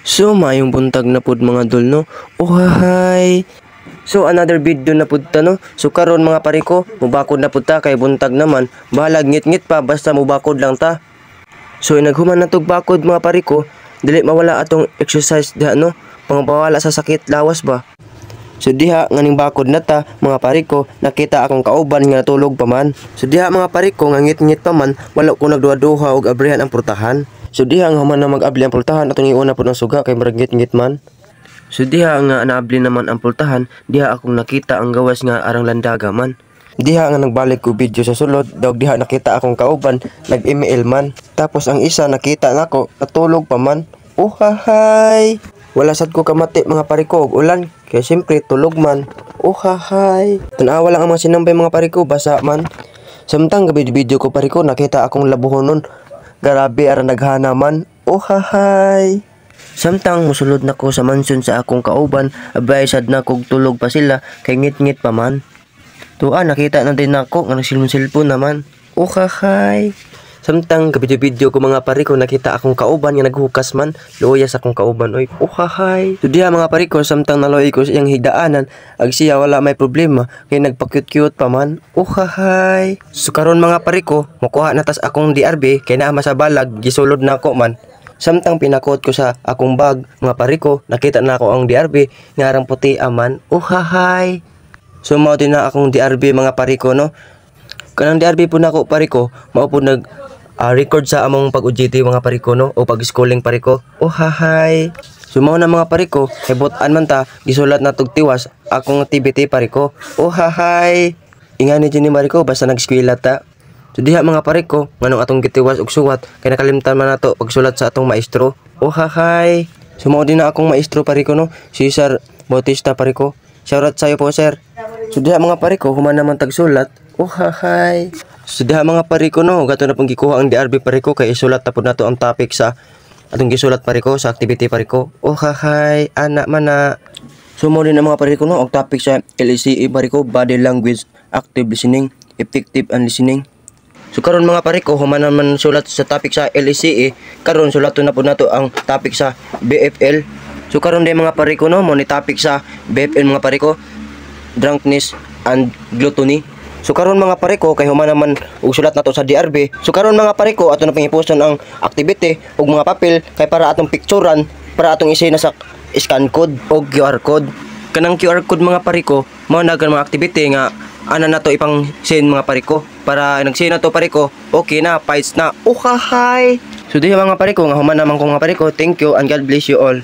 So mayong buntag na pud mga dol no. Uhahay. So another video na pud ta no. So karon mga pare ko, mubakod na pud ta kay buntag naman. Bahalag ngit-ngit pa basta mubakod lang ta. So naghuman na tog bakod mga pare ko, dili mawala atong exercise diha no. Pangabawala sa sakit lawas ba. So diha nganing bakod na ta mga pare ko, nakita akong kauban nga natulog pa man. So diha mga pare ko nga ngit-ngit pa man, wala ko nagduha-duha og abrihan ang purtahan. So diha nga human na mag-abli ang pultahan atong iuna po ng suga kay marag ngit-ngit man. So diha nga naabli naman ang pultahan, diha akong nakita ang gawas nga arang landaga man. Diha nga nagbalik ko video sa sulod, daw diha nakita akong kauban, nag-email man. Tapos ang isa nakita nako, natulog pa man. Uhahay! Wala sad ko kamati mga pare ko og ulan, kaya siyempre tulog man. Uhahay! Tanawa lang ang mga sinambay mga pare ko, basa man. Samtang gabi video ko pare ko, nakita akong labuhon nun. Grabe ara naghana man. Uhahay! Samtang musulod na ko sa mansion sa akong kauban, abay sad na kog tulog pa sila kay ngit-ngit pa man. Tuwa nakita na din ako nga nagsilpon naman. Uhahay! Samtang kabidyo-bidyo ko mga pare ko, nakita akong kauban nga naghukas man, loya sa akong kauban oy. Uhahay! So diha mga pare ko, samtang naloy ko siyang higdaanan, ag siya wala may problema kay nagpa-cute-cute pa man. Uhahay! So karon mga pare ko, makuha na tas akong DRB kay naa sa balag, gisulod na ako man. Samtang pinakot ko sa akong bag mga pare ko, nakita na ako ang DRB nga arang puti aman. Uhahay! So mao din na akong DRB mga pare ko no. Kanang DRB po na ako pare ko, mao po nag record sa among pag-UGT mga pare ko no, o pag-schooling pare ko. Uhahay! So mao na mga pare ko, hibutan man ta, gisulat na tog tiwas akong activity pare ko. Uhahay! Ingani dinhi pare ko basta nag-eskwela ta. So diha mga pare ko, nganong atong gitiwas og suwat kay nakalimtan man nato pagsulat sa atong maestro. Uhahay! So mao din na akong maestro pare ko no, si Sir Bautista pare ko. Shoutout sayo po sir. So diha mga pare ko, human naman tagsulat. Uhahay! So diha mga pare ko no, gato na pong gikuha ang DRB pare ko kay isulat na po nato ang topic sa atong gisulat pare ko sa activity pare ko. Uhahay! Ana man na. So mo din ang mga pare ko no, ang topic sa LACE pare ko, body language, active listening, effective and listening. So karon mga pare ko, human naman sulat sa topic sa LACE, karon sulaton na po nato ang topic sa BFL. So karon din mga pare ko no, mo ni topic sa BFL mga pare ko, drunkenness and gluttony. So karon mga pare ko, kay human naman og sulat nato sa DRB. So karon mga pare ko, ato na pangiposton ang activity ug mga papel kay para atong picturean, para atong isay na sa scan code o QR code. Kanang QR code mga pare ko, mao na mga activity nga ana nato ipang send mga pare ko. Para nag-send na to pare ko, okay na, fights na. Uhahay! So diha mga pare ko, nga human naman ko mga pare ko. Thank you and God bless you all.